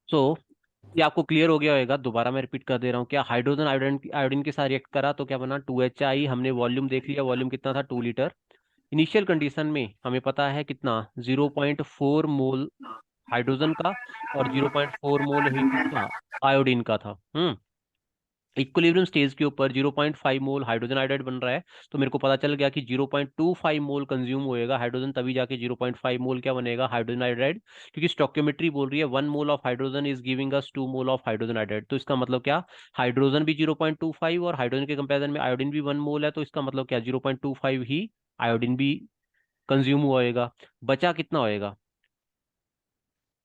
सो ये आपको क्लियर हो गया होगा, दोबारा मैं रिपीट कर दे रहा हूँ। क्या हाइड्रोजन आयोडीन आयोडीन के साथ रिएक्ट करा तो क्या बना, 2HI। हमने वॉल्यूम देख लिया, वॉल्यूम कितना था, 2 लीटर। इनिशियल कंडीशन में हमें पता है कितना, 0.4 मोल हाइड्रोजन का और 0.4 मोल ही किसका, आयोडीन का था। इक्विलिब्रियम स्टेज के ऊपर 0.5 मोल हाइड्रोजन आयोडाइड बन रहा है। तो मेरे को पता चल गया कि 0.25 मोल कंज्यूम होएगा हाइड्रोजन, तभी जाके 0.5 मोल क्या बनेगा, हाइड्रोजन आयोडाइड। क्योंकि स्टोक्योमेट्री बोल रही है 1 मोल of hydrogen is giving us 2 mole of hydrogen iodide. तो इसका मतलब क्या, हाइड्रोजन भी 0.25 और हाइड्रोजन के कंपेरिजन में आयोडीन भी 1 मोल है। तो इसका मतलब क्या, 0.25 ही आयोडीन भी कंज्यूम हुआ होएगा। बचा कितना होएगा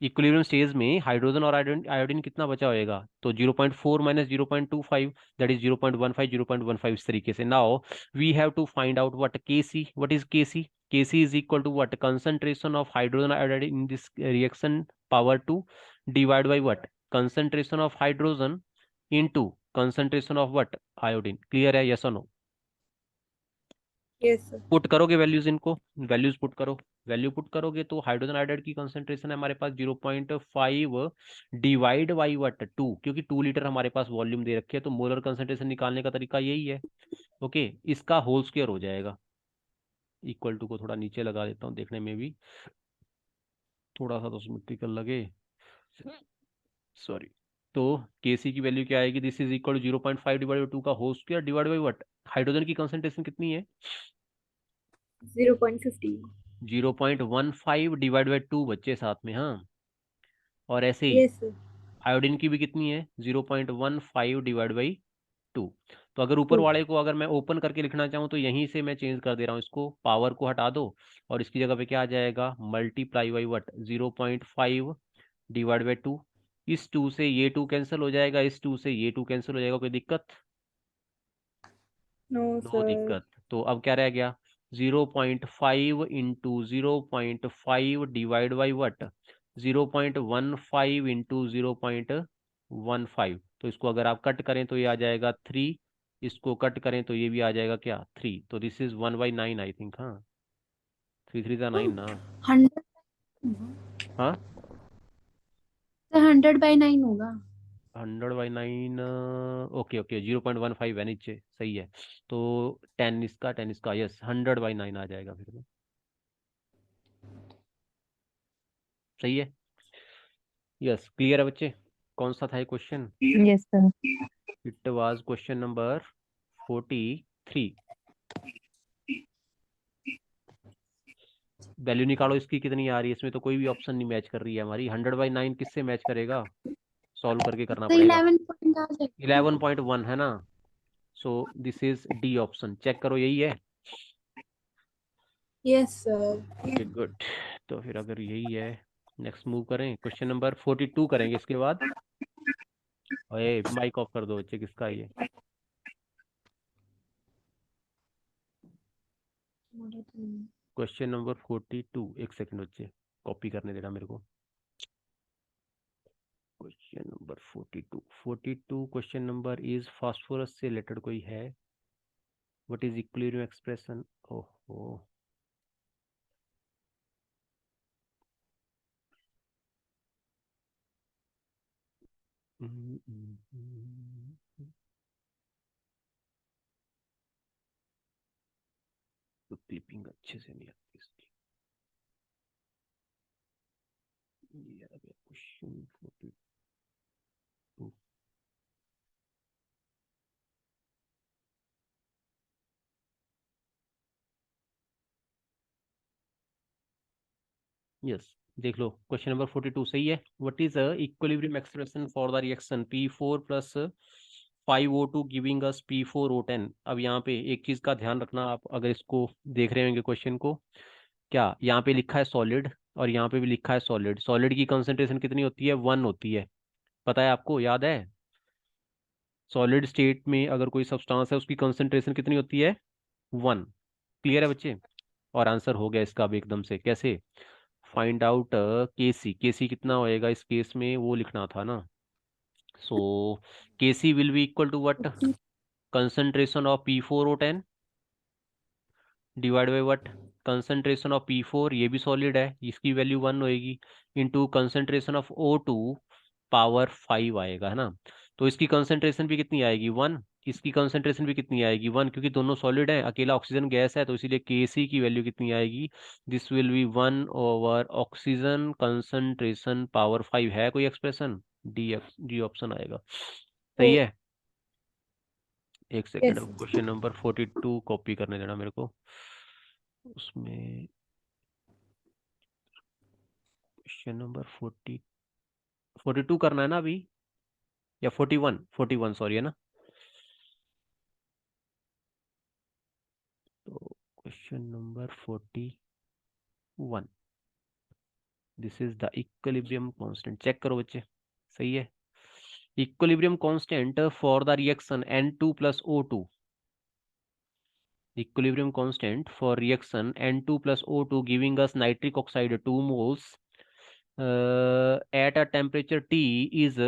इक्विलिब्रियम स्टेज में, हाइड्रोजन और आयोडीन आयोडीन कितना बचा होएगा, तो 0.4 माइनस 0.25, दैट इज 0.15, 0.15 इस तरीके से। Now we have to find out what KC, what is KC. KC is equal to what, concentration of hydrogen iodide in this reaction power 2 divide by what, concentration of hydrogen into concentration of what, iodine. Clear है, yes और no? Yes sir. Put करोगे values, इनको values put करो। Value put करोगे तो hydrogen iodide की concentration है हमारे पास 0.5 डिवाइड बाई वट 2, क्योंकि 2 लीटर हमारे पास वॉल्यूम दे रखी है, तो मोलर कंसंट्रेशन निकालने का तरीका यही है। ओके, इसका होल स्क्वायर हो जाएगा। इक्वल टू को थोड़ा नीचे लगा देता हूँ, देखने में भी थोड़ा सा तो सिमेट्रिकल लगे, सॉरी। तो केसी की वैल्यू क्या आएगी, this is equal to 0.5 divide by 2 का whole square divide by what, hydrogen की कंसंट्रेशन कितनी है, 0.15। 0.15 डिवाइड बाई 2 बच्चे साथ में, हाँ। और ऐसे ही यस सर। आयोडीन की भी कितनी है, 0.15 डिवाइड बाई 2। तो अगर ऊपर 2। वाले को अगर मैं ओपन करके लिखना चाहूँ तो यहीं से मैं चेंज कर दे रहा हूँ, इसको पावर को हटा दो और इसकी जगह पे क्या आ जाएगा, multiply by what, 0.5 divide by 2। इस 2 से ये 2 कैंसिल हो जाएगा, इस 2 से ये 2 कैंसिल हो जाएगा, कोई दिक्कत? No no sir. दिक्कत। तो अब क्या रह गया, 0.5 into 0.5 divide by what, 0.15 into 0.15। तो इसको अगर आप कट करें तो ये आ जाएगा 3, इसको कट करें तो ये भी आ जाएगा क्या, 3। तो दिस इज 1/9 आई थिंक, हाँ। 3 3 9 ना। 100। हाँ, तो 100/9 होगा। 100/9। ओके ओके, 0.15 है नीचे, सही है। तो 10 इसका यस, 100/9 आ जाएगा फिर तो। सही है, यस। क्लियर है बच्चे? कौन सा था ये question? Yes sir. It was question number 43। Value निकालो इसकी कितनी आ रही है, इसमें तो कोई भी ऑप्शन नहीं मैच कर रही है हमारी। 100/9 किससे मैच करेगा, सॉल्व करके करना तो पड़ेगा। 11 पॉइंट आ जाएगा। 11.1 है ना। So this is D option, check करो यही है। Yes sir. Okay good. तो फिर अगर यही है, नेक्स्ट मूव करें, क्वेश्चन नंबर 42 करेंगे इसके बाद। ओए माइक ऑफ कर दो बच्चे, किसका है ये? क्वेश्चन नंबर 42, एक सेकंड बच्चे, कॉपी करने देना मेरे को। Question number 42 question number is phosphorus से रिलेटेड कोई है। व्हाट इज इक्विलिब्रियम एक्सप्रेशन, ओहो। हम्म, हम्म, हम्म। तो क्लिपिंग अच्छे से नहीं आती इसकी। ये आ गया क्वेश्चन 42। यस, देख लो क्वेश्चन नंबर 42 सही है। What is equilibrium expression for the reaction P4 plus 5O2 giving us P4O10। अब यहाँ पे एक चीज का ध्यान रखना, आप अगर इसको देख रहे होंगे क्वेश्चन को, क्या यहाँ पे लिखा है सॉलिड और यहाँ पे भी लिखा है सॉलिड। सॉलिड की कंसंट्रेशन कितनी होती है, 1 होती है, पता है आपको, याद है? सॉलिड स्टेट में अगर कोई सब्सटेंस है उसकी कंसंट्रेशन कितनी होती है, 1। क्लियर है बच्चे? और आंसर हो गया इसका अब एकदम से, कैसे फाइंड आउट केसी। केसी कितना होएगा इस केस में, वो लिखना था ना। So KC will be equal to what, concentration of P4O10 divide by what, concentration of P4, ये भी सॉलिड है, इसकी वैल्यू 1 होएगी, into concentration of O2 power 5 आएगा, है ना। तो इसकी कंसंट्रेशन भी कितनी आएगी, 1। इसकी कंसंट्रेशन भी कितनी आएगी, 1, क्योंकि दोनों सॉलिड है, अकेला ऑक्सीजन गैस है, तो इसीलिए Kc की वैल्यू कितनी आएगी, this will B 1 over oxygen concentration power 5। है कोई एक्सप्रेशन, डी, डी ऑप्शन आएगा। सही है। एक second, yes. Question number 42 copy करने देना मेरे को, उसमें क्वेश्चन नंबर 42 करना है ना अभी, या 41 सॉरी, है ना। तो question number 41, this is the equilibrium constant, check करो बच्चे। सही है। Equilibrium constant for the reaction N2 plus O2, equilibrium constant for reaction N2 plus O2 giving us nitric oxide 2 moles at a temperature T is,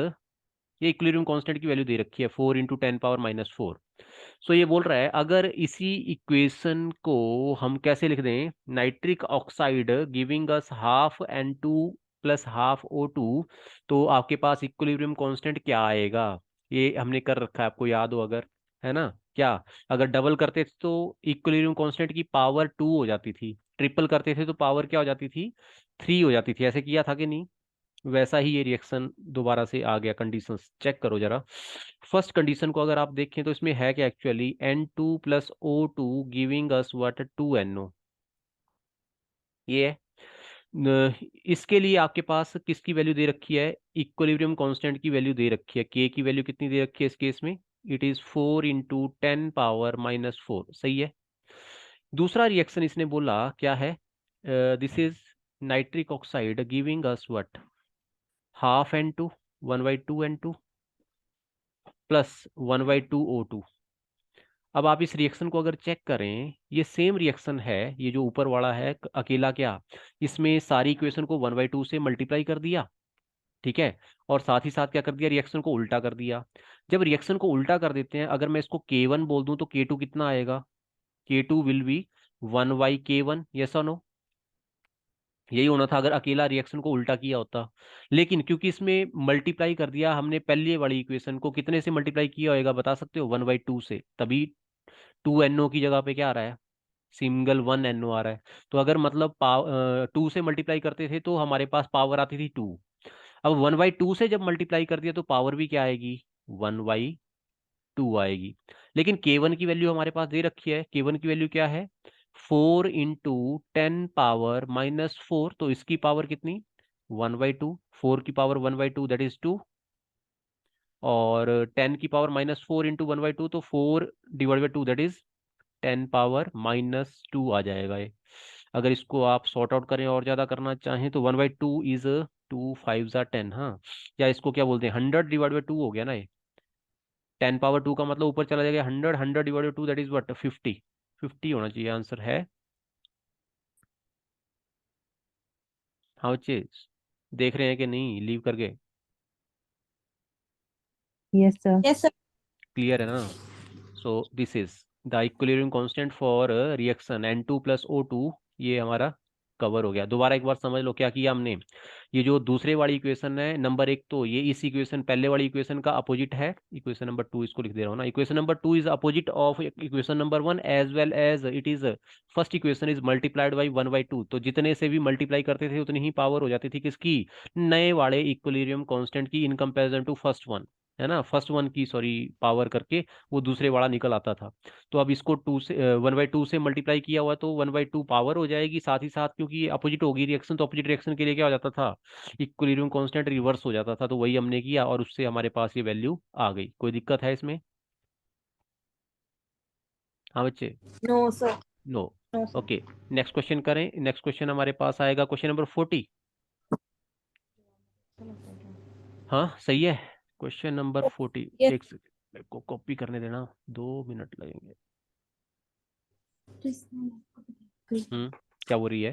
ये equilibrium constant की value दे रखी है 4 × 10⁻⁴। सो ये बोल रहा है अगर इसी इक्वेशन को हम कैसे लिख दें, nitric oxide giving us half N2 plus half O2, तो आपके पास इक्विलिब्रियम कांस्टेंट क्या आएगा। ये हमने कर रखा है, आपको याद हो अगर, है ना। क्या, अगर डबल करते थे तो इक्विलिब्रियम कांस्टेंट की पावर 2 हो जाती थी, ट्रिपल करते थे तो पावर क्या हो जाती थी, 3 हो जाती थी। ऐसे किया था कि नहीं। वैसा ही ये रिएक्शन दोबारा से आ गया। कंडीशंस चेक करो जरा। फर्स्ट कंडीशन को अगर आप देखें तो इसमें है क्या actually, N2 plus O2 giving us what, 2NO। ये है। इसके लिए आपके पास किसकी वैल्यू दे रखी है, इक्विलिब्रियम कांस्टेंट की वैल्यू दे रखी है। K की वैल्यू कितनी दे रखी है इस केस में, इट इज 4 × 10⁻⁻⁴। सही है। दूसरा रिएक्शन इसने बोला क्या है, this is nitric oxide giving us what, half N2, 1/2 N2 plus 1/2 O2। अब आप इस रिएक्शन को अगर चेक करें, ये सेम रिएक्शन है, ये जो ऊपर वाला है अकेला क्या, इसमें सारी इक्वेशन को 1/2 से मल्टीप्लाई कर दिया, ठीक है। और साथ ही साथ क्या कर दिया, रिएक्शन को उल्टा कर दिया। जब रिएक्शन को उल्टा कर देते हैं, अगर मैं इसको K1 बोल दूं तो K2 कितना आएगा, K2 will be 1/K1, yes और नो। यही होना था अगर अकेला रिएक्शन को उल्टा किया होता। लेकिन क्योंकि इसमें मल्टीप्लाई कर दिया हमने, पहले वाली इक्वेशन को कितने से मल्टीप्लाई किया होगा बता सकते हो, 1/2 से, तभी 2NO की जगह पे क्या आ रहा है, सिंगल 1NO आ रहा है। तो अगर मतलब 2 से मल्टीप्लाई करते थे तो हमारे पास पावर आती थी 2। अब 1/2 से जब मल्टीप्लाई कर दिया तो पावर भी क्या आएगी, 1/2 आएगी। लेकिन K1 की वैल्यू हमारे पास दे रखी है, K1 की वैल्यू क्या है, 4 × 10⁻⁴। तो इसकी पावर कितनी, 1/2, 4 की पावर 1/2 दैट इज 2, और 10 की पावर -4 × 1/2, तो 4/2 दैट इज 10⁻−2 आ जाएगा ये। अगर इसको आप सॉर्ट आउट करें और ज्यादा करना चाहें तो 1/2 इज 2 5 × 10, हाँ। या इसको क्या बोलते हैं, 100/2 हो गया ना ये। 10 पावर 2 का मतलब ऊपर चला जाएगा 100, 100/2 दैट इज व्हाट, 50। 50 होना चाहिए आंसर है। हाँ बच्चे, देख रहे हैं कि नहीं, लीव करके। Yes sir. Yes sir. Clear है ना। So this is the equilibrium constant for reaction N2 plus O2। ये हमारा कवर हो गया। दोबारा एक बार समझ लो क्या किया हमने। ये जो दूसरे वाली इक्वेशन है नंबर 1, तो ये इस इक्वेशन पहले वाली इक्वेशन का अपोजिट है। इक्वेशन नंबर 2 इसको लिख दे रहा हूँ ना, equation number 2 is opposite of equation number 1 as well as it is, first equation is multiplied by 1/2। तो जितने से भी मल्टीप्लाई करते थे उतनी ही पावर हो जाती थी किसकी, नए वाले इक्विलिब्रियम कांस्टेंट की, in comparison to first one, है ना। फर्स्ट वन की सॉरी पावर करके वो दूसरे वाला निकल आता था। तो अब इसको 2 से 1/2 से मल्टीप्लाई किया हुआ तो 1/2 पावर हो जाएगी। साथ ही साथ क्योंकि ये अपोजिट होगी रिएक्शन, तो अपोजिट रिएक्शन के लिए क्या हो जाता था, इक्विलिब्रियम कांस्टेंट रिवर्स हो जाता था। तो वही हमने किया और उससे हमारे पास ये वैल्यू आ गई। कोई दिक्कत है इसमें। हाँ बच्चे। No sir. No. No sir. Okay, next question करें। नेक्स्ट क्वेश्चन हमारे पास आएगा क्वेश्चन नंबर 40। हाँ सही है। Question number 40, yes. एक सेकंड मेरे को कॉपी करने देना, 2 मिनट लगेंगे। क्या हो रही है,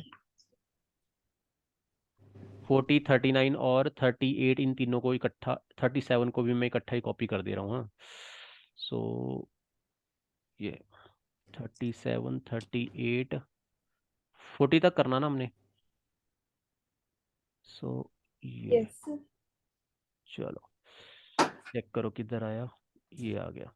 40, 39 और 38, इन तीनों को इकट्ठा, 37 को भी मैं इकट्ठा ही कॉपी कर दे रहा हूँ, हाँ। सो ये 37, 38, 40 तक करना ना हमने। सो ये यस सर। चलो चेक करो किधर आया, ये आ गया।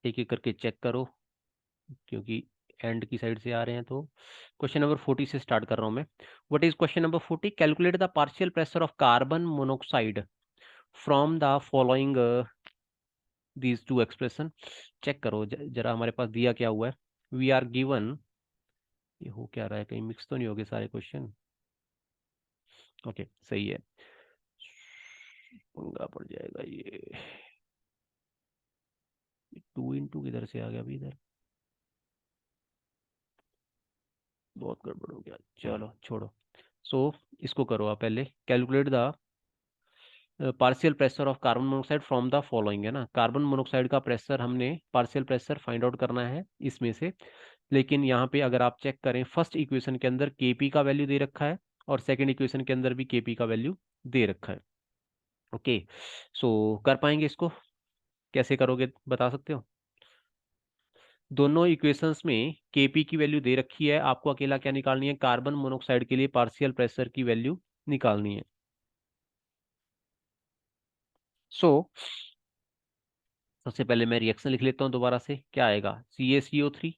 एक एक करके चेक करो, क्योंकि एंड की साइड से आ रहे हैं। तो क्वेश्चन नंबर 40 से स्टार्ट कर रहा हूं मैं। What is question number 40? Calculate the partial pressure of carbon monoxide from the following these two expression. Check करो जरा हमारे पास दिया क्या हुआ है। वी आर गिवन, ये हो क्या रहा है, कहीं मिक्स तो नहीं हो गए सारे क्वेश्चन? ओके सही है, पंगा पड़ जाएगा ये। 2 into किधर से आ गया अभी इधर, बहुत गड़बड़ हो गया, चलो छोड़ो। सो इसको करो आप पहले, calculate the partial pressure of carbon monoxide from the following, है ना। कार्बन मोनोक्साइड का प्रेशर हमने पार्शियल प्रेशर फाइंड आउट करना है इसमें से। लेकिन यहाँ पे अगर आप चेक करें, फर्स्ट इक्वेशन के अंदर केपी का वैल्यू दे रखा है, और सेकंड इक्वेशन के अंदर भी केपी का वैल्यू दे रखा है। ओके, सो कर पाएंगे इसको? कैसे करोगे बता सकते हो? दोनों इक्वेशंस में केपी की वैल्यू दे रखी है, आपको अकेला क्या निकालनी है, कार्बन मोनोक्साइड के लिए पार्शियल प्रेशर की वैल्यू निकालनी है। सो सबसे पहले मैं रिएक्शन लिख लेता हूँ दोबारा से, क्या आएगा, CaCO3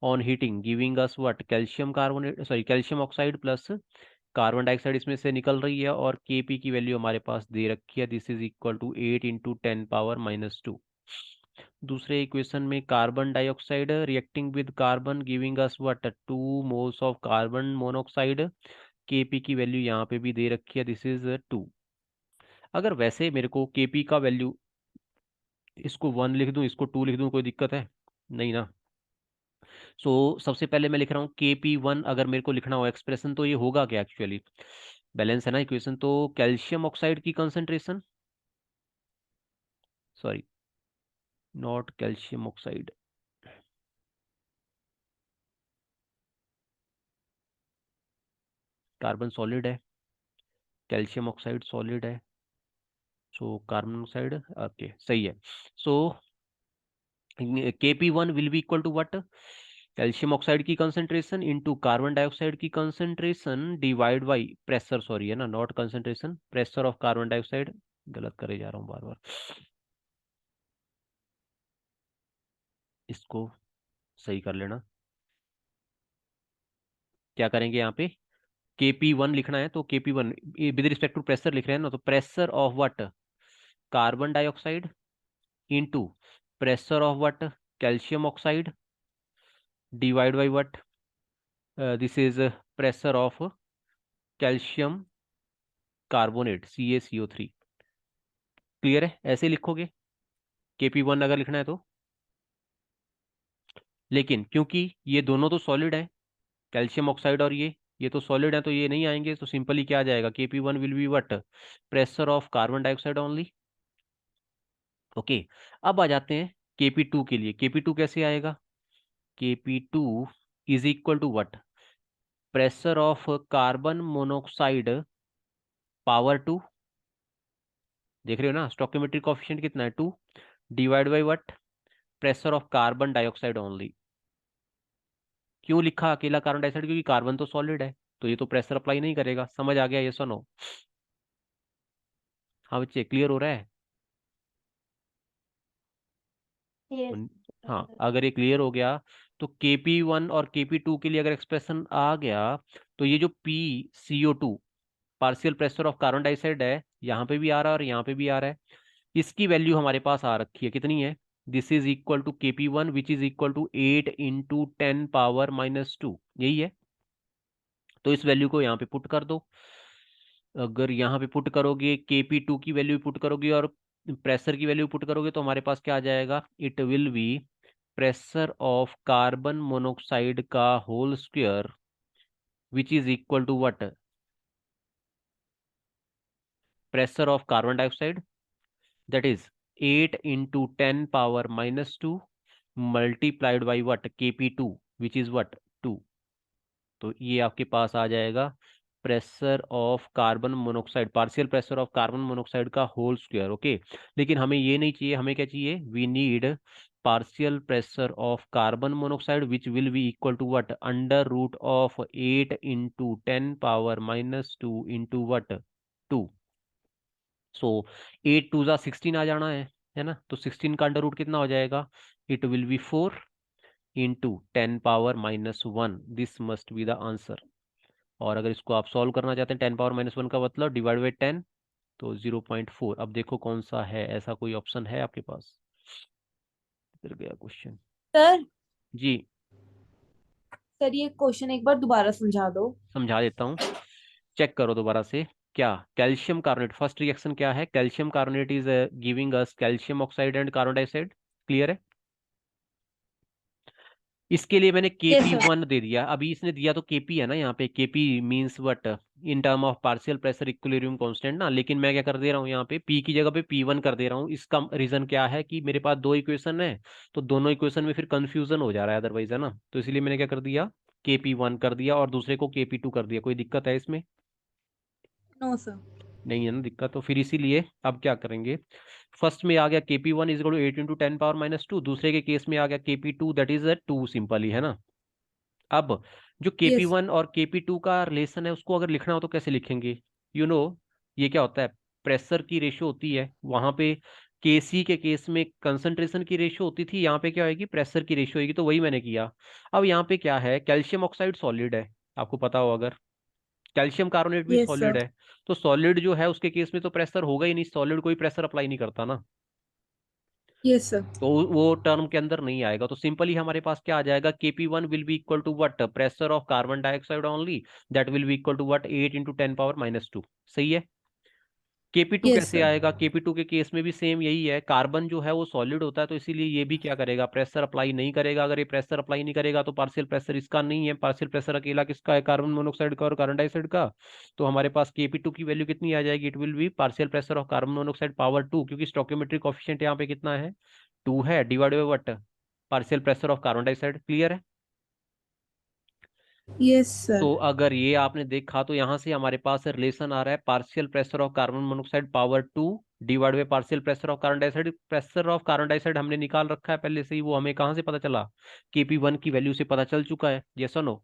on heating giving us what, calcium carbonate, sorry calcium oxide plus carbon dioxide इसमें से निकल रही है, और केपी की वैल्यू हमारे पास दे रखी है, दिस इज इक्वल टू 8 × 10⁻⁻²। दूसरे इक्वेशन में carbon dioxide reacting with carbon giving us what, 2 moles of carbon monoxide, KP की वैल्यू यहाँ पे भी दे रखी है, दिस इज 2। अगर वैसे मेरे को केपी का वैल्यू, इसको 1 लिख दूं, इसको 2 लिख दूं, कोई दिक्कत है? नहीं ना। सबसे पहले मैं लिख रहा हूँ KP1, अगर मेरे को लिखना हो एक्सप्रेशन, तो ये होगा क्या एक्चुअली, बैलेंस है ना इक्वेशन, तो कैल्शियम ऑक्साइड की concentration, sorry not calcium oxide, carbon solid है, कैल्शियम ऑक्साइड सॉलिड है, सो कार्बन ऑक्साइड, ओके सही है। So KP1 will be equal to what, calcium oxide की कंसंट्रेशन इनटू कार्बन डाइऑक्साइड की concentration divide by pressure, sorry है ना, not concentration, pressure of carbon dioxide, गलत करे जा रहा हूँ बार बार, इसको सही कर लेना। क्या करेंगे यहाँ पे, KP1 लिखना है, तो KP1 with respect to pressure लिख रहे हैं ना, तो pressure of what, carbon dioxide into pressure of what, calcium oxide, divide by what, this is pressure of calcium carbonate CaCO3। Clear है? ऐसे लिखोगे KP1 अगर लिखना है तो। लेकिन क्योंकि ये दोनों तो सॉलिड है, कैल्शियम ऑक्साइड और ये तो सॉलिड है, तो ये नहीं आएंगे, तो सिंपली क्या आ जाएगा, KP1 will be what, pressure of carbon dioxide only. Okay, अब आ जाते हैं KP2 के लिए। KP2 कैसे आएगा, KP2 is equal to what, pressure of carbon monoxide power 2, देख रहे हो ना, स्टोइकोमेट्रिक कोएफिशिएंट कितना है, 2, divide by what, pressure of carbon dioxide only. क्यों लिखा अकेला कार्बन डाइऑक्साइड, क्योंकि कार्बन तो सॉलिड है, तो ये तो प्रेशर अप्लाई नहीं करेगा। समझ आ गया ये, सुनो। हाँ बच्चे, क्लियर हो रहा है? यस। उन- हाँ, अगर ये क्लियर हो गया, तो KP1 और KP2 के लिए अगर एक्सप्रेशन आ गया, तो ये जो PCO2 partial pressure of carbon dioxide है, यहाँ पे भी आ रहा है और यहाँ पे भी आ रहा है, इसकी वैल्यू हमारे पास आ रखी है, कितनी है, this is equal to KP1 which is equal to 8 × 10⁻², यही है। तो इस वैल्यू को यहाँ पे पुट कर दो। अगर यहाँ पे पुट करोगे, KP2 की वैल्यू पुट करोगे और प्रेशर की वैल्यू पुट करोगे, तो हमारे पास क्या आ जाएगा, it will be pressure of carbon monoxide का whole square which is equal to what, pressure of carbon dioxide, that is 8 × 10⁻² multiplied by what, KP2 which is what, 2। तो ये आपके पास आ जाएगा pressure of carbon monoxide, partial pressure of carbon monoxide का whole square. Okay, लेकिन हमें ये नहीं चाहिए, हमें क्या चाहिए, we need partial pressure of carbon monoxide which will be equal to what? Under root of 8 into 10 power minus 2 into what? 2. सो 8 2 जा 16 आ जाना है ना? तो 16 का अंडर रूट कितना हो जाएगा? It will B 4 into 10 power minus 1. This must be the answer. और अगर इसको आप सॉल्व करना चाहते हैं 10 पावर माइनस 1 का मतलब डिवाइड बाई 10, तो 0.4. अब देखो कौन सा है, ऐसा कोई ऑप्शन है आपके पास? इधर गया क्वेश्चन. सर जी सर ये क्वेश्चन एक बार दोबारा समझा दो। समझा देता हूँ. चेक करो दोबारा से. क्या कैल्शियम कार्बोनेट, फर्स्ट रिएक्शन क्या है? Calcium carbonate is giving us calcium oxide and carbon dioxide. Clear है? इसके लिए मैंने यस केपी सर। वन दे दिया. अभी इसने दिया तो केपी है ना, यहाँ पे KP means what? In term of partial pressure equilibrium constant ना. लेकिन मैं क्या कर दे रहा हूँ यहाँ पे, पी की जगह पे P1 कर दे रहा हूँ. इसका रीजन क्या है कि मेरे पास दो इक्वेशन है, तो दोनों इक्वेशन में फिर कंफ्यूजन हो जा रहा है अदरवाइज, है ना? तो इसलिए मैंने क्या कर दिया, KP1 कर दिया और दूसरे को KP2 कर दिया. कोई दिक्कत है इसमें? No sir. नहीं है ना दिक्कत. तो फिर इसीलिए अब क्या करेंगे, फर्स्ट में आ गया KP1 is equal to 8 into 10 power minus 2. दूसरे के केस में आ गया KP2 दैट इज 2 सिंपली, है ना? अब जो केपी यस। वन और KP2 का रिलेशन है उसको अगर लिखना हो तो कैसे लिखेंगे? यू नो ये क्या होता है? प्रेशर की रेशियो होती है वहां पे. KC के केस में कंसंट्रेशन की रेशियो होती थी, यहाँ पे क्या होगी? प्रेशर की रेशियो होगी. तो वही मैंने किया. अब यहाँ पे क्या है, कैल्शियम ऑक्साइड सॉलिड है, आपको पता हो. अगर कैल्शियम कार्बोनेट भी यस सॉलिड सर। है, तो सॉलिड जो है उसके केस में तो प्रेशर होगा ही नहीं. सॉलिड कोई प्रेशर अप्लाई नहीं करता ना, यस सर। तो वो टर्म के अंदर नहीं आएगा. तो सिंपली हमारे पास क्या आ जाएगा, KP1 will be equal to what? Pressure of carbon dioxide only, that will be equal to what? 8 into 10 power minus 2. सही है? KP2 यस कैसे सर। आएगा? KP2 के केस में भी सेम यही है, कार्बन जो है वो सॉलिड होता है, तो इसीलिए ये भी क्या करेगा? प्रेशर अप्लाई नहीं करेगा. अगर ये प्रेशर अप्लाई नहीं करेगा तो पार्शियल प्रेशर इसका नहीं है. पार्शियल प्रेशर अकेला किसका है? कार्बन मोनोऑक्साइड का और कार्बन डाइऑक्साइड का. तो हमारे पास KP2 की वैल्यू कितनी आ जाएगी? It will B partial pressure of carbon monoxide power 2, क्योंकि स्टोइकियोमेट्रिक कोएफिशिएंट यहाँ पे कितना है? 2 है, divide by what? Partial pressure of carbon dioxide. Clear है? Yes sir. तो अगर ये आपने देखा तो यहाँ से हमारे पास रिलेशन आ रहा है partial pressure of carbon monoxide power 2 divide by partial pressure of carbon dioxide. Pressure of carbon dioxide हमने निकाल रखा है पहले से ही, वो हमें कहाँ से पता चला? KP1 की वैल्यू से पता चल चुका है. यस और नो?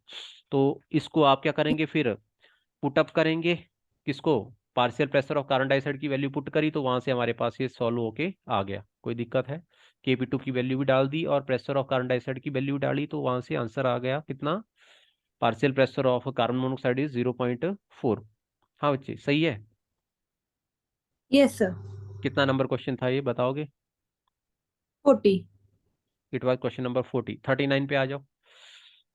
तो इसको आप क्या करेंगे फिर? पुटअप करेंगे. किसको? Partial pressure of carbon dioxide की वैल्यू पुट करी, तो वहां से हमारे पास ये सॉल्व होके आ गया. कोई दिक्कत है? KP2 की वैल्यू भी डाल दी और प्रेशर ऑफ कार्बन डाइऑक्साइड की वैल्यू डाली, तो वहां से आंसर आ गया कितना? Partial pressure of carbon monoxide is 0.4. हाँ बच्चे सही है. Yes sir. कितना नंबर क्वेश्चन था ये बताओगे? 40। It was question number 40. 39 पे आ जाओ.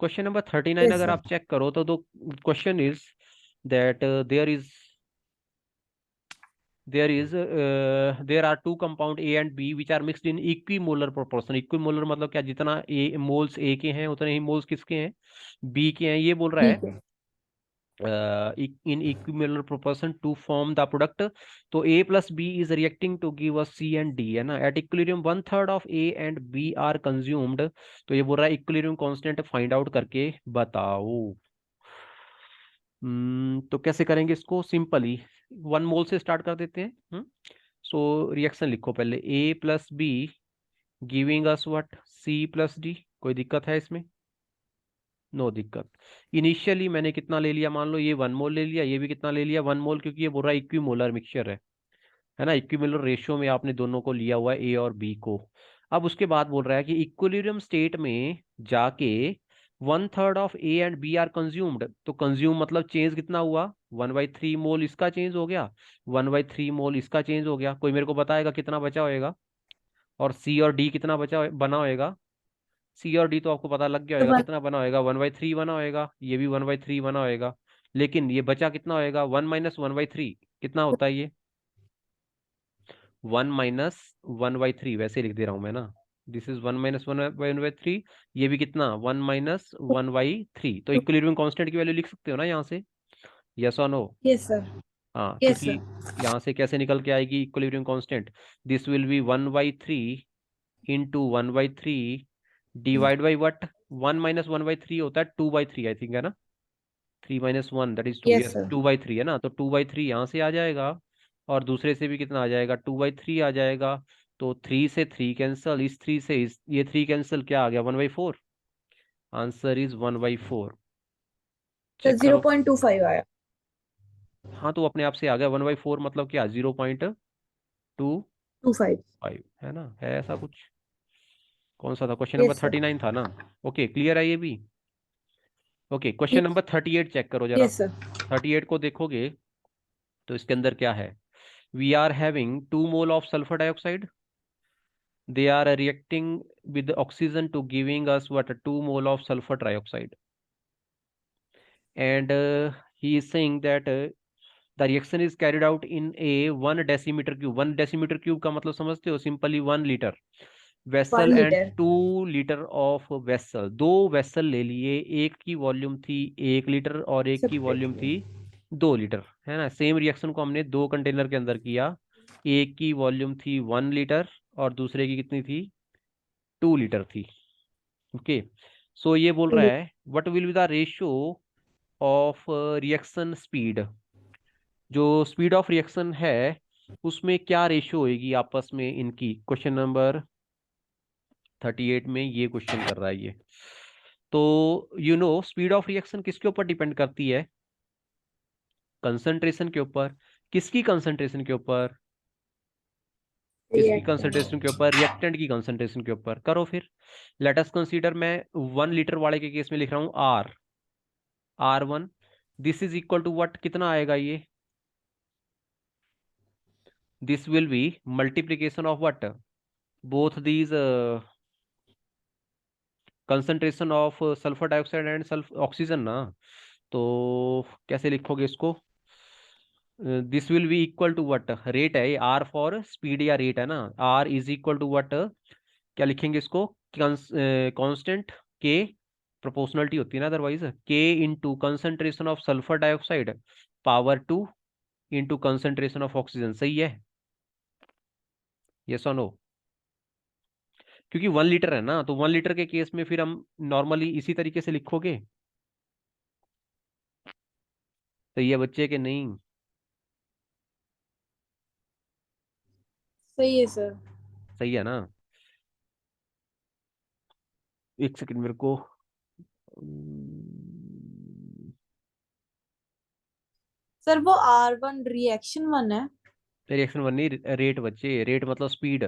क्वेश्चन नंबर 39 यस अगर सर। आप चेक करो तो दो question is that there are two compound A and B which are mixed in equimolar proportion. equimolar मतलब क्या? जितना A मोल्स A के हैं उतने ही मोल्स किसके हैं? B के हैं. ये बोल रहा है ठीक है। in equimolar proportion to form the product. तो A plus B is reacting to give us C and D, है ना? At equilibrium 1/3 of A and B are consumed. तो ये बोल रहा है equilibrium constant फाइंड आउट करके बताओ. तो कैसे करेंगे इसको? सिंपली 1 मोल से स्टार्ट कर देते हैं. सो रिएक्शन लिखो पहले. A plus be giving us what? C plus D. कोई दिक्कत है इसमें? नो दिक्कत. इनिशियली मैंने कितना ले लिया? मान लो ये 1 मोल ले लिया, ये भी कितना ले लिया? 1 मोल, क्योंकि ये बोल रहा है इक्विमोलर मिक्सचर है ना? इक्विमोलर रेशियो में आपने दोनों को लिया हुआ है, A और B को. अब उसके बाद बोल रहा है कि इक्विलिब्रियम स्टेट में जाके 1/3 of A and B are consumed. तो कंज्यूम मतलब चेंज कितना हुआ? 1/3 मोल इसका चेंज हो गया, 1/3 मोल इसका चेंज हो गया. कोई मेरे को बताएगा कितना बचा होएगा? और C और D कितना बना होएगा? C और D तो आपको पता लग गया तो होगा बस कितना बना होएगा. 1/3 बना होएगा, ये भी 1/3 बना होएगा. लेकिन ये बचा कितना होएगा? 1 माइनस 1/3 कितना होता है ये? 1 - 1/3. वैसे लिख दे रहा हूं मैं ना. This is 1 - 1/3. ये भी कितना? 1 - 1/3. तो इक्विलिब्रियम कांस्टेंट की वैल्यू लिख सकते हो ना यहाँ से. यस और नो? Yes sir. हाँ, यस क्योंकि सर। यहाँ से कैसे निकल के आएगी equilibrium constant? This will B 1/3 into 1/3 divide by what? 1 - 1/3 होता है 2/3 आई थिंक, है ना? 3 - 1 that is 2. Yes yes, sir. 2/3 है ना? तो 2/3 यहाँ से आ जाएगा और दूसरे से भी कितना आ जाएगा? 2/3 आ जाएगा. तो 3 से 3 कैंसल, इस 3 से ये 3 कैंसल, क्या आ गया 1/4। Answer is 1/4। Sir check zero करो। पॉइंट टू फाइव आया। हाँ तो अपने आप से आ गया 1/4, मतलब क्या 25। 0.25 है ना, है ऐसा कुछ। कौन सा था क्वेश्चन नंबर यस सर। 39 था ना। ओके क्लियर है ये भी। Okay question yes. Number 38 check करो जरा। Yes sir. 38 को देखोगे तो इसके अंदर क्या है। We are having 2 mole of sulphur dioxide, they are reacting with the oxygen to giving us what, 2 mole of sulfur trioxide. And he is saying that the reaction is carried out in a 1 decimeter cube। 1 decimeter cube का मतलब समझते हो, simply 1 litre one vessel and litre 2 litre of vessel. दो vessel ले लिए, एक की volume थी 1 लीटर और एक की वॉल्यूम सेपरेटली। थी 2 लीटर, है ना। सेम रिएक्शन को हमने दो कंटेनर के अंदर किया, एक की वॉल्यूम थी 1 लीटर और दूसरे की कितनी थी, 2 लीटर थी। ओके, सो ये बोल रहा है what will be the ratio of reaction speed. जो स्पीड ऑफ रिएक्शन है उसमें क्या रेशियो होगी आपस में इनकी। क्वेश्चन नंबर 38 में ये क्वेश्चन कर रहा है ये। तो स्पीड ऑफ रिएक्शन किसके ऊपर डिपेंड करती है, कंसंट्रेशन के ऊपर। किसकी कंसंट्रेशन के ऊपर, किसकी रिएक्टेंट। कंसंट्रेशन के ऊपर, रिएक्टेंट की कंसंट्रेशन के ऊपर। करो फिर। लेट अस कंसीडर, मैं 1 लीटर वाले के केस में लिख रहा हूँ R1, this is equal to what, कितना आएगा ये, this will be multiplication of what, both these concentration of sulphur dioxide and sulphur oxygen ना। तो कैसे लिखोगे इसको, this will be equal to what, rate है ये, आर फॉर स्पीड या रेट है ना, R is equal to what, क्या लिखेंगे इसको, कांस्टेंट के, प्रोपोर्शनलिटी होती है ना अदरवाइज, के into concentration of sulphur dioxide power 2 into concentration of oxygen. सही है, यस और नो। क्योंकि 1 लीटर है ना, तो 1 लीटर के केस में फिर हम नॉर्मली इसी तरीके से लिखोगे। सही है बच्चे के नहीं। सही है सर। सही है ना। एक सेकंड मेरे को, सर वो R1 रिएक्शन वन है। रिएक्शन वन नहीं, रेट बच्चे, रेट मतलब स्पीड।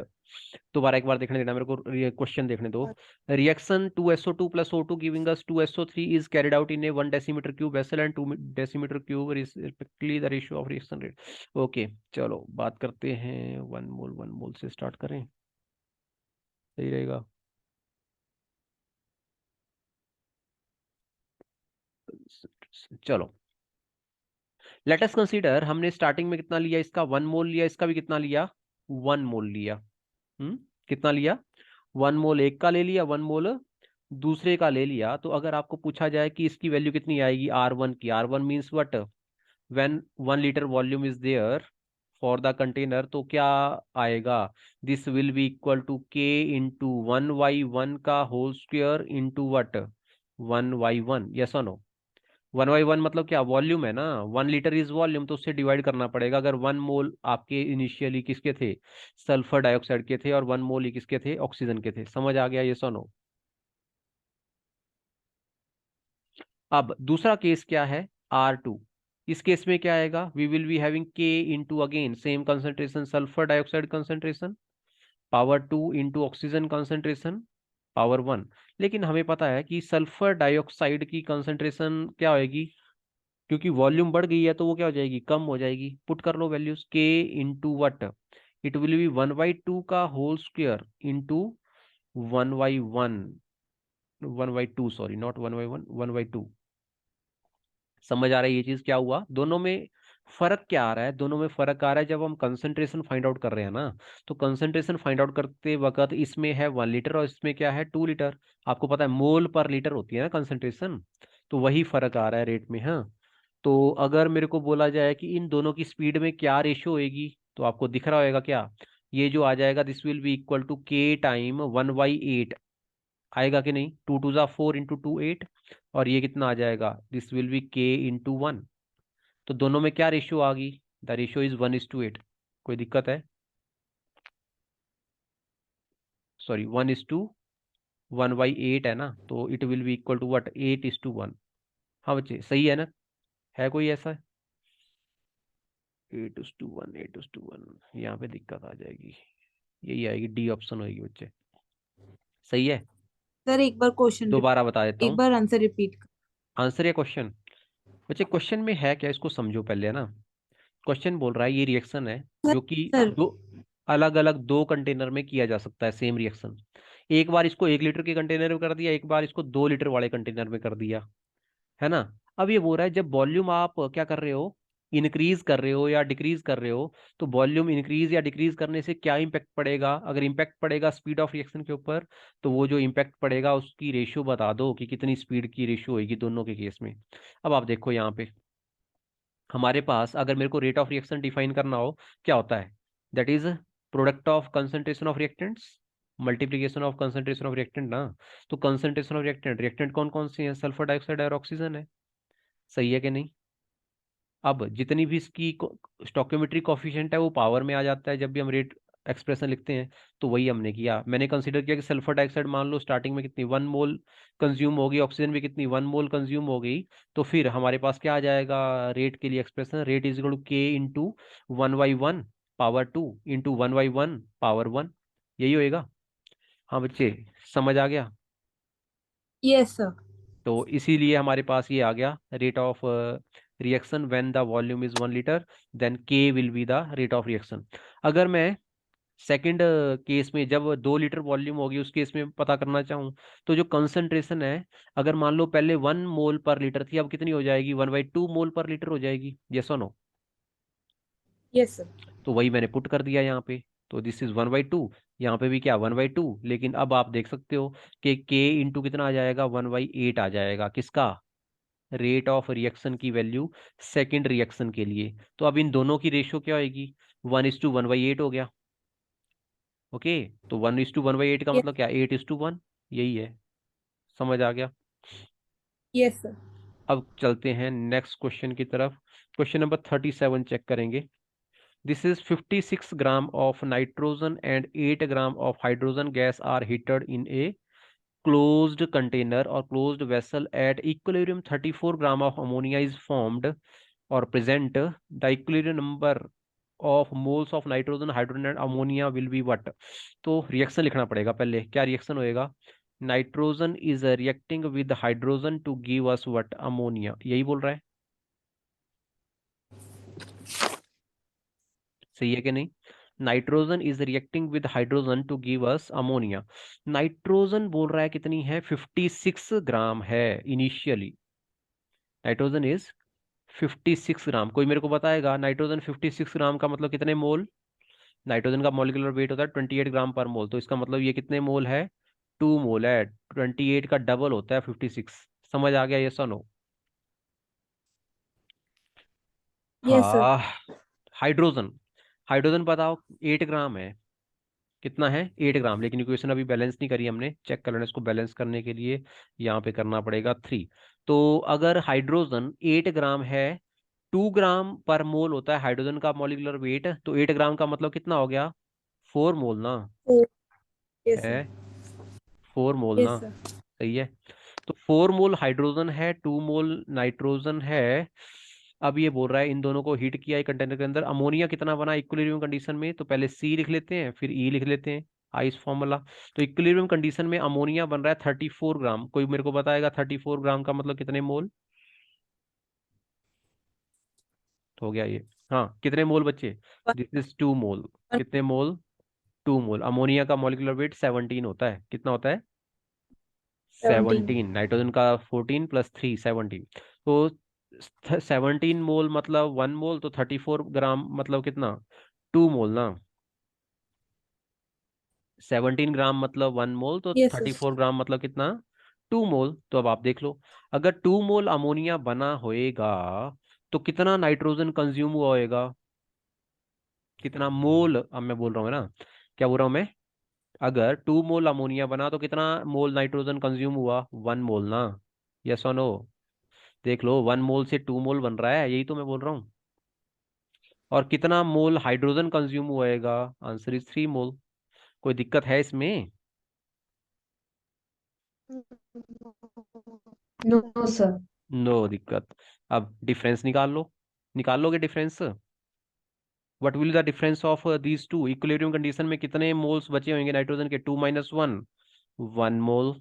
दोबारा एक बार देखने देना मेरे को, क्वेश्चन देखने दो। Reaction 2SO2 + O2 giving us 2SO3 is carried out in A 1 decimeter cube vessel and 2 decimeter cube respectively the ratio of reaction rate. Okay चलो बात करते हैं, 1 मोल से स्टार्ट करें, सही रहेगा। चलो लेट अस कंसीडर, हमने स्टार्टिंग में कितना लिया इसका, 1 मोल लिया, इसका भी कितना लिया, 1 मोल लिया। कितना लिया, 1 मोल एक का ले लिया, 1 मोल दूसरे का ले लिया। तो अगर आपको पूछा जाए कि इसकी वैल्यू कितनी आएगी R1 की, R1 means what, when 1 litre volume is there for the container, तो क्या आएगा, this will be equal to के इंटू 1/1 का whole square into what, 1/1। Yes और नो। 1/1 मतलब क्या, वॉल्यूम है ना, 1 लीटर इज वॉल्यूम, तो उससे डिवाइड करना पड़ेगा। अगर 1 मोल आपके इनिशियली किसके थे, सल्फर डाइऑक्साइड के थे, और 1 मोल ही किसके थे, ऑक्सीजन के थे। समझ आ गया ये सोनो। अब दूसरा केस क्या है, R2। इस केस में क्या आएगा, वी विल बी हैविंग के into again same concentration sulphur dioxide concentration power 2 into oxygen concentration power 1। लेकिन हमें पता है कि सल्फर डाइऑक्साइड की कंसंट्रेशन क्या होगी, क्योंकि वॉल्यूम बढ़ गई है तो वो क्या हो जाएगी, कम हो जाएगी। पुट कर लो values, K into what, it will be 1/2 का whole square into 1/1, 1/2 sorry, not 1/1, 1/2। समझ आ रहा है ये चीज क्या हुआ, दोनों में फर्क क्या आ रहा है, दोनों में फर्क आ रहा है जब हम कंसंट्रेशन फाइंड आउट कर रहे हैं ना। तो कंसंट्रेशन फाइंड आउट करते वक्त इसमें है 1 लीटर और इसमें क्या है 2 लीटर। आपको पता है मोल पर लीटर होती है ना कंसंट्रेशन, तो वही फर्क आ रहा है रेट में। हाँ, तो अगर मेरे को बोला जाए कि इन दोनों की स्पीड में क्या रेशियो होएगी, तो आपको दिख रहा होगा क्या, ये जो आ जाएगा, this will be equal to K time 1/8 आएगा कि नहीं, 2 2 4 इंटू 2 8। और ये कितना आ जाएगा, दिस विल बी के इंटू 1। तो दोनों में क्या रेशियो आ गई, द रेशियो इज 1:8। कोई दिक्कत है। सॉरी 1:1/8 है ना, तो it will be equal to what, 8:1। हाँ बच्चे सही है ना? है कोई ऐसा? 8:1, 8:1, यहाँ पे दिक्कत आ जाएगी, यही आएगी, डी ऑप्शन होगी बच्चे। सही है। सर एक बार क्वेश्चन, दोबारा बता देता एक हूँ बार आंसर रिपीट कर। आंसर या क्वेश्चन। बच्चे क्वेश्चन में है क्या, इसको समझो पहले, है ना। क्वेश्चन बोल रहा है ये रिएक्शन है सर जो कि सर दो अलग अलग दो कंटेनर में किया जा सकता है, सेम रिएक्शन। एक बार इसको 1 लीटर के कंटेनर में कर दिया, एक बार इसको 2 लीटर वाले कंटेनर में कर दिया, है ना। अब ये बोल रहा है जब वॉल्यूम आप क्या कर रहे हो, इंक्रीज कर रहे हो या डिक्रीज कर रहे हो, तो वॉल्यूम इंक्रीज या डिक्रीज करने से क्या इम्पैक्ट पड़ेगा। अगर इम्पैक्ट पड़ेगा स्पीड ऑफ रिएक्शन के ऊपर, तो वो जो इम्पैक्ट पड़ेगा उसकी रेशियो बता दो कि कितनी स्पीड की रेशियो होगी दोनों के केस में। अब आप देखो यहाँ पे हमारे पास, अगर मेरे को रेट ऑफ रिएक्शन डिफाइन करना हो, क्या होता है, that is product of concentration of reactants multiplication of concentration of reactant ना। तो कंसंट्रेशन ऑफ रिएक्टेंट, रिएक्टेंट कौन कौन सी है, सल्फर डाइऑक्साइड और ऑक्सीजन है। सही है कि नहीं? अब जितनी भी इसकी स्टोकियोमेट्री कोफिशिएंट है वो पावर में आ जाता है जब भी हम रेट एक्सप्रेशन लिखते हैं। तो वही हमने किया, मैंने कंसीडर किया कि सल्फर डाइऑक्साइड मान लो स्टार्टिंग में कितनी 1 मोल कंज्यूम होगी, ऑक्सीजन भी कितनी 1 मोल कंज्यूम हो गई। तो फिर हमारे पास क्या आ जाएगा, रेट के लिए expression, rate is equal to के इंटू 1/1 पावर 2 इंटू 1/1 पावर 1, यही होएगा। हाँ बच्चे, समझ आ गया। Yes sir. तो इसीलिए हमारे पास ये आ गया, rate of reaction when the volume is 1 litre, then k will be the rate of reaction. अगर मैं सेकंड केस में जब 2 लीटर वॉल्यूम होगी उस केस में पता करना चाहूँ, तो जो कंसंट्रेशन है, अगर मान लो पहले 1 मोल पर लीटर थी, अब कितनी हो जाएगी, 1/2 मोल पर लीटर हो जाएगी, यस और नो। Yes sir. तो वही मैंने पुट कर दिया यहाँ पे। तो दिस इज 1/2, यहाँ पे भी क्या 1/2, लेकिन अब आप देख सकते हो कि के इंटू कितना आ जाएगा, 1/8 आ जाएगा, किसका, रेट ऑफ रिएक्शन की वैल्यू सेकंड रिएक्शन के लिए। तो अब इन दोनों की रेशियो क्या होगी, 1:1/8 हो गया। ओके, तो 1:1/8 का यस। मतलब क्या, 8:1, यही है। समझ आ गया। Yes sir. अब चलते हैं नेक्स्ट क्वेश्चन की तरफ। क्वेश्चन नंबर 37 चेक करेंगे। This is 56 gram of nitrogen and 8 gram of hydrogen gas are heated in a closed container or closed vessel at equilibrium 34 gram of ammonia is formed or present, the equilibrium number of moles of nitrogen hydrogen and ammonia will be what। तो reaction लिखना पड़ेगा पहले, क्या reaction होएगा, nitrogen is reacting with hydrogen to give us what, ammonia, यही बोल रहा है। सही है कि नहीं? Nitrogen is reacting with hydrogen to give us ammonia. Nitrogen बोल रहा है कितनी है, 56 ग्राम है इनिशियली। नाइट्रोजन इज 56 ग्राम। कोई मेरे को बताएगा नाइट्रोजन 56 ग्राम का मतलब कितने मोल। नाइट्रोजन का मॉलिक्यूलर वेट होता है 28 ग्राम पर मोल, तो इसका मतलब ये कितने मोल है, 2 मोल है। 28 का डबल होता है 56। समझ आ गया ये सुनो। Yes sir. हाँ, हाइड्रोजन, हाइड्रोजन बताओ 8 ग्राम है, कितना है 8 ग्राम, लेकिन इक्वेशन अभी बैलेंस नहीं करी हमने, चेक कर लेना इसको, बैलेंस करने के लिए यहाँ पे करना पड़ेगा 3। तो अगर हाइड्रोजन 8 ग्राम है, 2 ग्राम पर मोल होता है हाइड्रोजन का मॉलिक्यूलर वेट, तो 8 ग्राम का मतलब कितना हो गया, 4 मोल ना, यस है सर। 4 मोल ना। Yes sir. सही है। तो 4 मोल हाइड्रोजन है, 2 मोल नाइट्रोजन है। अब ये बोल रहा है इन दोनों को हीट किया है कंटेनर के अंदर, अमोनिया कितना बना इक्विलिब्रियम कंडीशन में, तो पहले सी लिख लेते हैं फिर ई लिख लेते हैं, आइस फॉर्मूला। तो इक्विलिब्रियम कंडीशन में अमोनिया बन रहा है 34 ग्राम, कोई मेरे को बताएगा 34 ग्राम का मतलब कितने मोल। हो गया ये। हाँ कितने मोल बच्चे, दिस इज 2 मोल। कितने मोल, 2 मोल। अमोनिया का मॉलिक्यूलर वेट 17 होता है, कितना होता है, 17। 17। नाइट्रोजन का 14 + 3 17। तो 17 मोल मतलब 1 मोल, तो 34 ग्राम मतलब कितना, 2 मोल ना। 17 ग्राम मतलब 1 मोल, तो yes thirty sir. Four gram मतलब कितना, 2 मोल। तो अब आप देख लो, अगर 2 मोल अमोनिया बना होएगा तो कितना नाइट्रोजन कंज्यूम हुआ होएगा, कितना मोल, अब मैं बोल रहा हूँ ना, क्या बोल रहा हूँ मैं, अगर 2 मोल अमोनिया बना तो कितना मोल नाइट्रोजन कंज्यूम हुआ, 1 मोल ना। यस और नो, देख लो 1 मोल से 2 मोल बन रहा है, यही तो मैं बोल रहा हूँ। और कितना मोल हाइड्रोजन कंज्यूम हुएगा, आंसर इज 3 मोल। कोई दिक्कत है इसमें? No sir. नो दिक्कत। अब डिफरेंस निकाल लो, निकाल लोगे difference? What will the difference of these two? Equilibrium condition में कितने मोल्स बचे होंगे नाइट्रोजन के? 2 - 1, 1 मोल।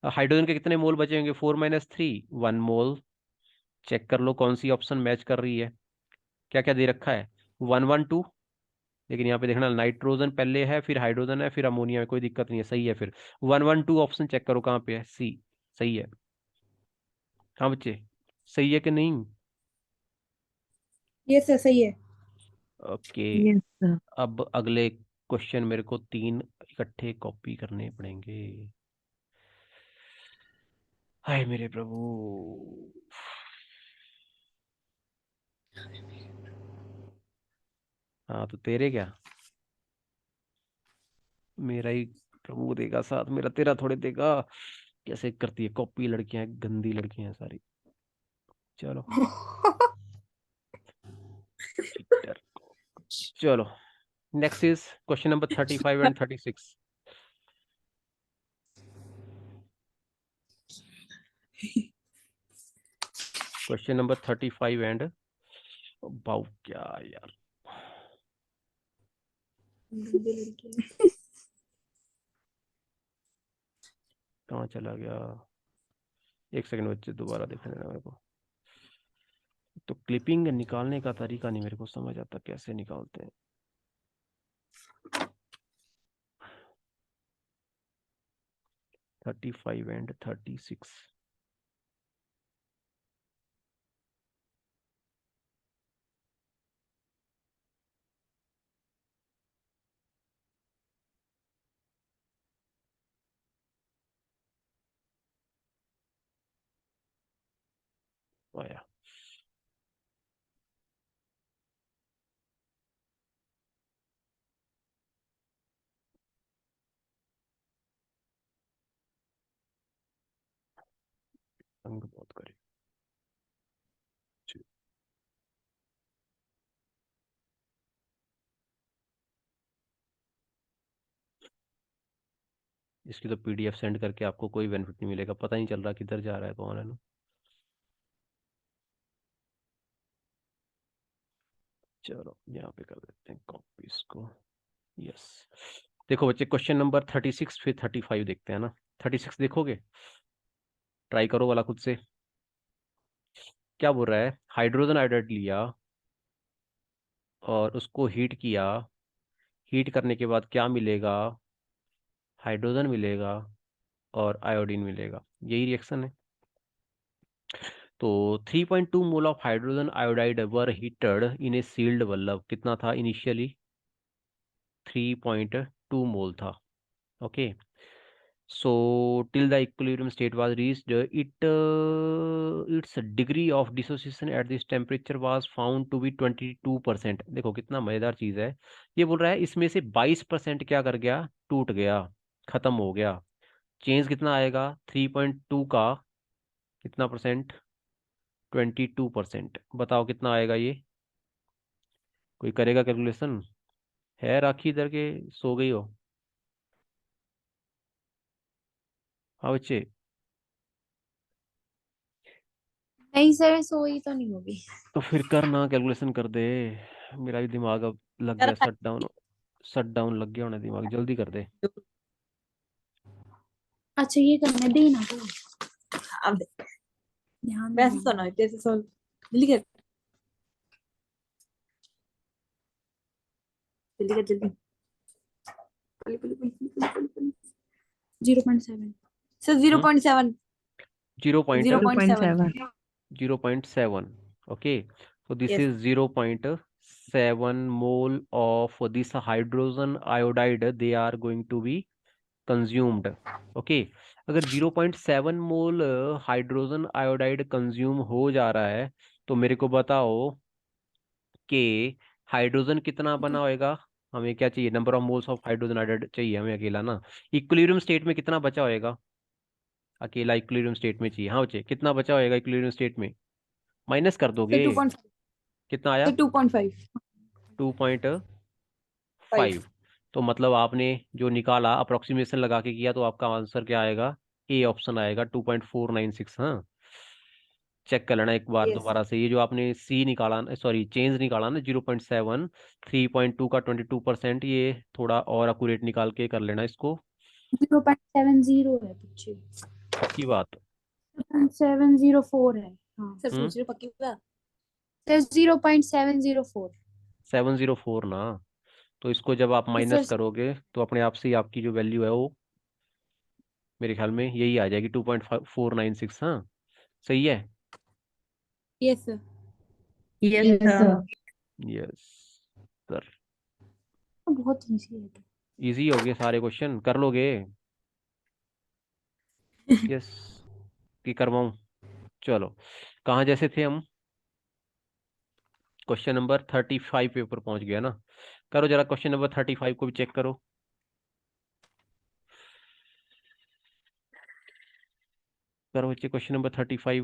हाइड्रोजन के कितने मोल बचे होंगे? 4 - 3, 1 मोल। चेक कर लो कौन सी ऑप्शन मैच कर रही है। क्या क्या दे रखा है? 1 1 2। लेकिन यहाँ पे देखना नाइट्रोजन पहले है, फिर हाइड्रोजन है, फिर अमोनिया है, कोई दिक्कत नहीं है, सही है। फिर 1 1 2 ऑप्शन चेक करो कहाँ पे है। सी सही है। हाँ बच्चे, सही है कि नहीं? ये सर सही है। ओके। Yes sir. अब अगले क्वेश्चन मेरे को 3 इकट्ठे कॉपी करने पड़ेंगे। हाय मेरे प्रभु। हाँ तो तेरे क्या, मेरा ही प्रभु देगा साथ, मेरा तेरा थोड़े देगा। कैसे करती है कॉपी लड़कियां, गंदी लड़कियां हैं सारी। चलो चीटर। चलो next is question number 35 and 36। Question number 35 and बाउ क्या यार, कहाँ चला गया? एक सेकंड बच्चे, दोबारा देखने देना मेरे को। तो क्लिपिंग निकालने का तरीका नहीं मेरे को समझ आता, कैसे निकालते हैं? 35 and 36। आया। अंग बहुत करे। इसकी तो पीडीएफ सेंड करके आपको कोई बेनिफिट नहीं मिलेगा, पता नहीं चल रहा किधर जा रहा है कौन है ना। चलो यहाँ पे कर देते हैं कॉपी इसको। यस। देखो बच्चे, क्वेश्चन नंबर 36 फिर 35 देखते हैं ना। 36 देखोगे? ट्राई करो वाला खुद से। क्या बोल रहा है? हाइड्रोजन आयोडाइड लिया और उसको हीट किया। हीट करने के बाद क्या मिलेगा? हाइड्रोजन मिलेगा और आयोडीन मिलेगा, यही रिएक्शन है। तो 3.2 mole of hydrogen iodide were heated in a sealed bulb. कितना था इनिशियली? 3.2 मोल था। Okay. So till the equilibrium state was reached, its degree of dissociation at this temperature was found to be 22%। देखो कितना मजेदार चीज है। ये बोल रहा है इसमें से 22% क्या कर गया? टूट गया, खत्म हो गया। चेंज कितना आएगा 3.2 का? कितना परसेंट? 22%। बताओ कितना आएगा ये? कोई करेगा कैलकुलेशन? है राखी इधर के, सो गई हो? हाँ बच्चे। नहीं सर, सोई तो नहीं होगी। तो फिर कर ना, कैलकुलेशन कर दे। मेरा भी दिमाग अब लग कर गया, शट डाउन, शट डाउन लग गया होना दिमाग, जल्दी कर दे। अच्छा ये करने दे ना तो। अब देख, ध्यान वैसे सुनो, जैसे सोल जल्दी कर, जल्दी कर, जल्दी। 0.7 sir, hmm. 0.7। Zero point 0.7। 0.7। 0.7। Okay. so this yes. is 0.7 mole of this hydrogen iodide, they are going to be consumed। Okay. अगर 0.7 मोल हाइड्रोजन आयोडाइड कंज्यूम हो जा रहा है, तो मेरे को बताओ कि हाइड्रोजन कितना बना होएगा? हमें क्या चाहिए? Number of moles of hydrogen iodide चाहिए हमें अकेला ना। इक्विलिब्रियम स्टेट में कितना बचा होएगा? अकेला इक्विलिब्रियम स्टेट में चाहिए। हाँ बच्चे, कितना बचा होएगा इक्विलिब्रियम स्टेट में? माइनस कर सर दोगे? 2.5। कितना आया? सर 2.5। 2.5। तो मतलब आपने जो निकाला अप्रोक्सीमेशन लगा के किया, तो आपका आंसर क्या आएगा? ए ऑप्शन आएगा 2.496। हाँ, चेक कर लेना एक बार यस दोबारा से। ये जो आपने सी निकाला, सॉरी चेंज निकाला ना, 0.7, 3.2 का 22%, ये थोड़ा और अक्यूरेट निकाल के कर लेना इसको। 0.70 है पीछे। पक्की बात? 704 है। हाँ सर हम्म, पूछ रहे हो पक्की बात। सर 0.704। 704 ना? तो इसको जब आप माइनस सर करोगे तो अपने आप से ही आपकी जो वैल्यू है वो मेरे ख्याल में यही आ जाएगी, 2.496। हाँ, सही है। Yes sir. Yes sir. Yes sir. बहुत इजी है तो। इजी हो गए सारे क्वेश्चन, कर लोगे? यस, की करवाऊं? चलो, कहाँ जैसे थे हम? क्वेश्चन नंबर 35 पे ऊपर पहुंच गया ना। करो जरा क्वेश्चन नंबर 35 को भी चेक करो। करो बच्चे क्वेश्चन नंबर 35।